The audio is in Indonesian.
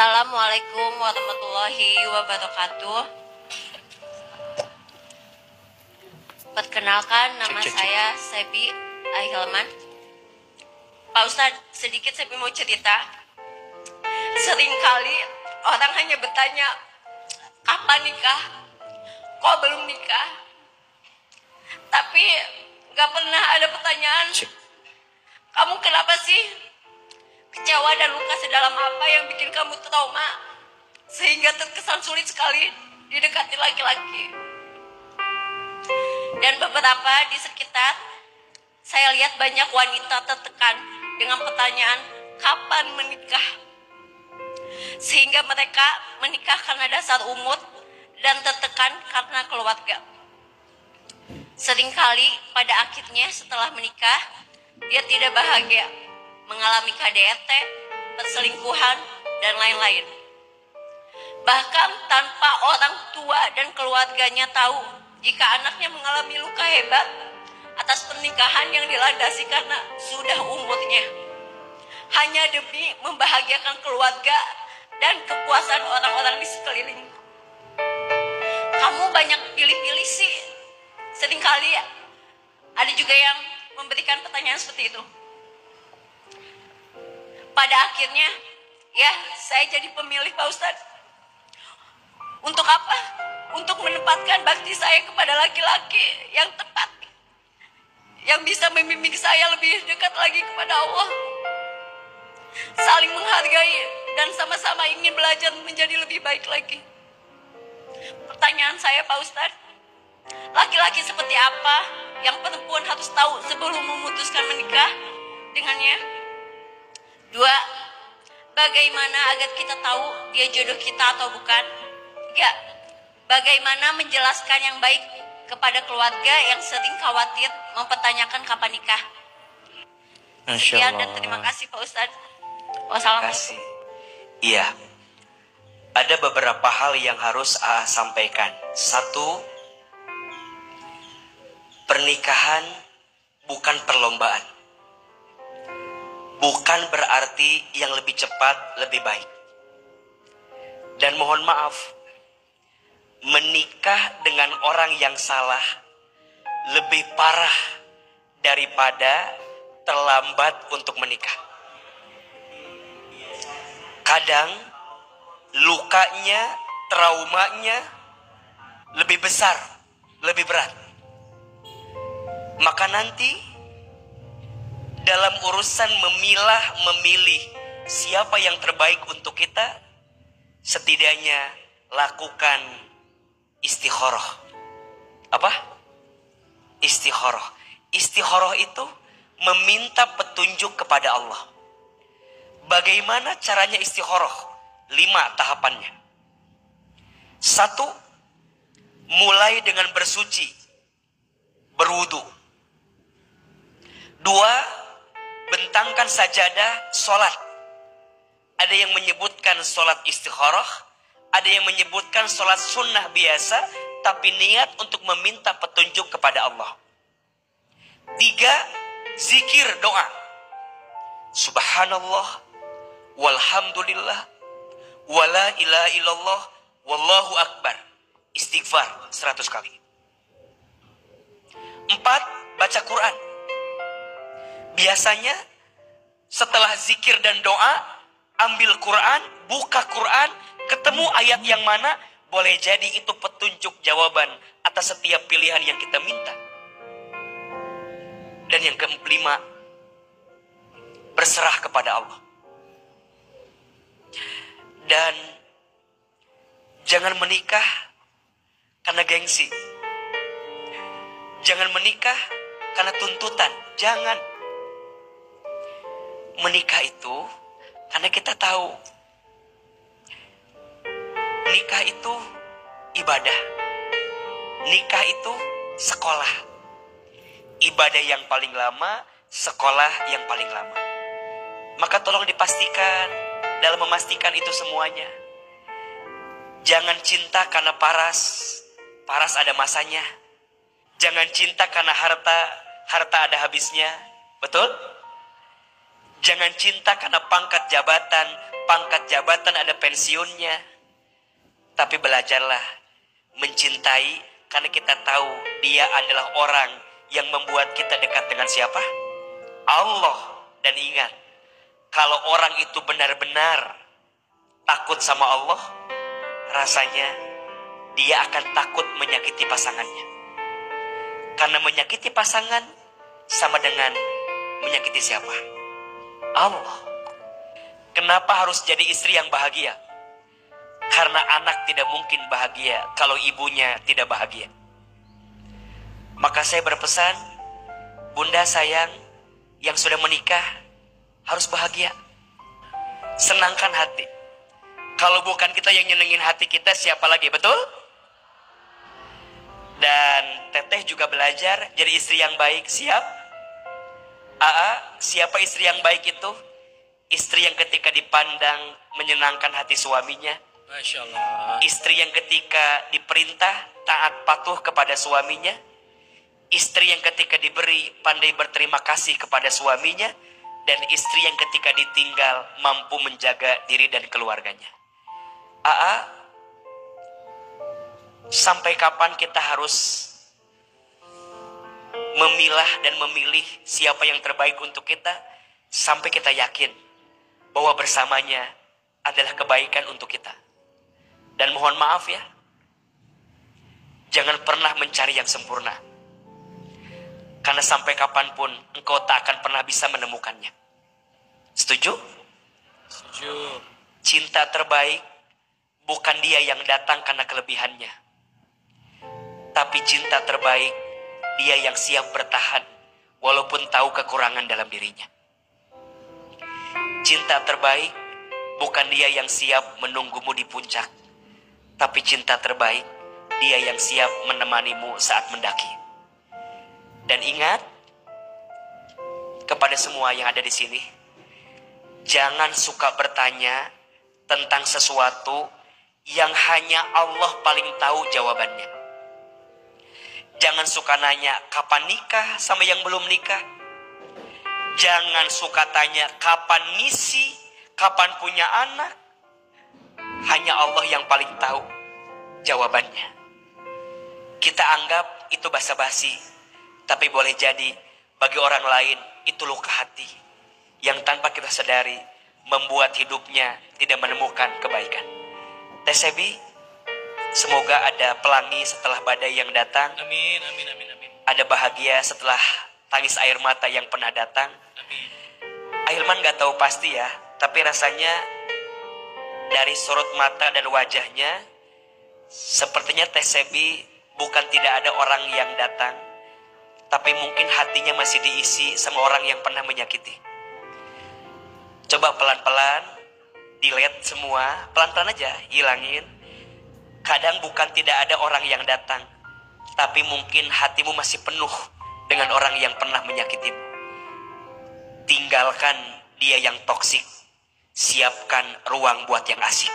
Assalamualaikum warahmatullahi wabarakatuh. Perkenalkan, nama saya Sebi Ahilman. Pak Ustadz, sedikit Sebi mau cerita. Seringkali orang hanya bertanya, kapan nikah? Kok belum nikah? Tapi gak pernah ada pertanyaan, kamu kenapa sih? Kecewa dan luka sedalam apa yang bikin kamu trauma sehingga terkesan sulit sekali didekati laki-laki? Dan beberapa di sekitar saya lihat banyak wanita tertekan dengan pertanyaan kapan menikah, sehingga mereka menikah karena dasar umur dan tertekan karena keluarga. Seringkali pada akhirnya setelah menikah dia tidak bahagia, mengalami KDRT, perselingkuhan, dan lain-lain. Bahkan tanpa orang tua dan keluarganya tahu jika anaknya mengalami luka hebat atas pernikahan yang dilandasi karena sudah umurnya, hanya demi membahagiakan keluarga dan kepuasan orang-orang di sekeliling. Kamu banyak pilih-pilih sih. Seringkali ada juga yang memberikan pertanyaan seperti itu. Pada akhirnya, ya saya jadi pemilih Pak Ustadz. Untuk apa? Untuk menempatkan bakti saya kepada laki-laki yang tepat, yang bisa membimbing saya lebih dekat lagi kepada Allah, saling menghargai dan sama-sama ingin belajar menjadi lebih baik lagi. Pertanyaan saya Pak Ustadz, laki-laki seperti apa yang perempuan harus tahu sebelum memutuskan menikah dengannya? 2. Bagaimana agar kita tahu dia jodoh kita atau bukan? 3. Bagaimana menjelaskan yang baik kepada keluarga yang sering khawatir mempertanyakan kapan nikah? Sekian dan terima kasih Pak Ustadz. Wassalamualaikum. Iya, ada beberapa hal yang harus sampaikan. 1, pernikahan bukan perlombaan. Bukan berarti yang lebih cepat lebih baik. Dan mohon maaf, menikah dengan orang yang salah lebih parah daripada terlambat untuk menikah. Kadang lukanya, traumanya lebih besar, lebih berat. Maka nanti dalam urusan memilih siapa yang terbaik untuk kita, setidaknya lakukan istikharah. Apa? Istikharah. Istikharah itu meminta petunjuk kepada Allah. Bagaimana caranya istikharah? 5 tahapannya. 1, mulai dengan bersuci, berwudu. 2, bentangkan sajadah, sholat. Ada yang menyebutkan sholat istikharah, ada yang menyebutkan sholat sunnah biasa, tapi niat untuk meminta petunjuk kepada Allah. 3, zikir, doa. Subhanallah, walhamdulillah, wala ilaha illallah, wallahu akbar. Istighfar 100 kali. 4, baca Quran. Biasanya setelah zikir dan doa, ambil Quran, buka Quran, ketemu ayat yang mana, boleh jadi itu petunjuk jawaban atas setiap pilihan yang kita minta. Dan yang kelima, berserah kepada Allah. Dan jangan menikah karena gengsi. Jangan menikah karena tuntutan. Jangan. Menikah itu karena kita tahu nikah itu ibadah. Nikah itu sekolah. Ibadah yang paling lama, sekolah yang paling lama. Maka tolong dipastikan dalam memastikan itu semuanya. Jangan cinta karena paras. Paras ada masanya. Jangan cinta karena harta. Harta ada habisnya. Betul? Jangan cinta karena pangkat jabatan. Pangkat jabatan ada pensiunnya. Tapi belajarlah mencintai karena kita tahu dia adalah orang yang membuat kita dekat dengan siapa? Allah. Dan ingat, kalau orang itu benar-benar takut sama Allah, rasanya dia akan takut menyakiti pasangannya. Karena menyakiti pasangan sama dengan menyakiti siapa? Allah. Kenapa harus jadi istri yang bahagia? Karena anak tidak mungkin bahagia kalau ibunya tidak bahagia. Maka saya berpesan, bunda sayang yang sudah menikah harus bahagia. Senangkan hati. Kalau bukan kita yang nyenengin hati kita, siapa lagi, betul? Dan teteh juga belajar jadi istri yang baik. Siap? Siapa istri yang baik itu? Istri yang ketika dipandang menyenangkan hati suaminya. Masya Allah. Istri yang ketika diperintah taat patuh kepada suaminya. Istri yang ketika diberi pandai berterima kasih kepada suaminya. Dan istri yang ketika ditinggal mampu menjaga diri dan keluarganya. Sampai kapan kita harus memilah dan memilih siapa yang terbaik untuk kita? Sampai kita yakin bahwa bersamanya adalah kebaikan untuk kita. Dan mohon maaf ya, jangan pernah mencari yang sempurna. Karena sampai kapanpun engkau tak akan pernah bisa menemukannya. Setuju? Setuju. Cinta terbaik bukan dia yang datang karena kelebihannya. Tapi cinta terbaik dia yang siap bertahan walaupun tahu kekurangan dalam dirinya. Cinta terbaik bukan dia yang siap menunggumu di puncak. Tapi cinta terbaik dia yang siap menemanimu saat mendaki. Dan ingat, kepada semua yang ada di sini, jangan suka bertanya tentang sesuatu yang hanya Allah paling tahu jawabannya. Jangan suka nanya kapan nikah sama yang belum nikah. Jangan suka tanya kapan misi, kapan punya anak. Hanya Allah yang paling tahu jawabannya. Kita anggap itu basa-basi, tapi boleh jadi bagi orang lain itu luka hati yang tanpa kita sadari membuat hidupnya tidak menemukan kebaikan. Teh Sebi, semoga ada pelangi setelah badai yang datang. Amin, amin, amin, amin. Ada bahagia setelah tangis air mata yang pernah datang. Amin. Ahilman gak tahu pasti ya, tapi rasanya dari sorot mata dan wajahnya sepertinya Teh Sebi bukan tidak ada orang yang datang, tapi mungkin hatinya masih diisi sama orang yang pernah menyakiti. Coba pelan-pelan delete semua, pelan-pelan aja hilangin. Kadang bukan tidak ada orang yang datang, tapi mungkin hatimu masih penuh dengan orang yang pernah menyakitimu. Tinggalkan dia yang toksik, siapkan ruang buat yang asik.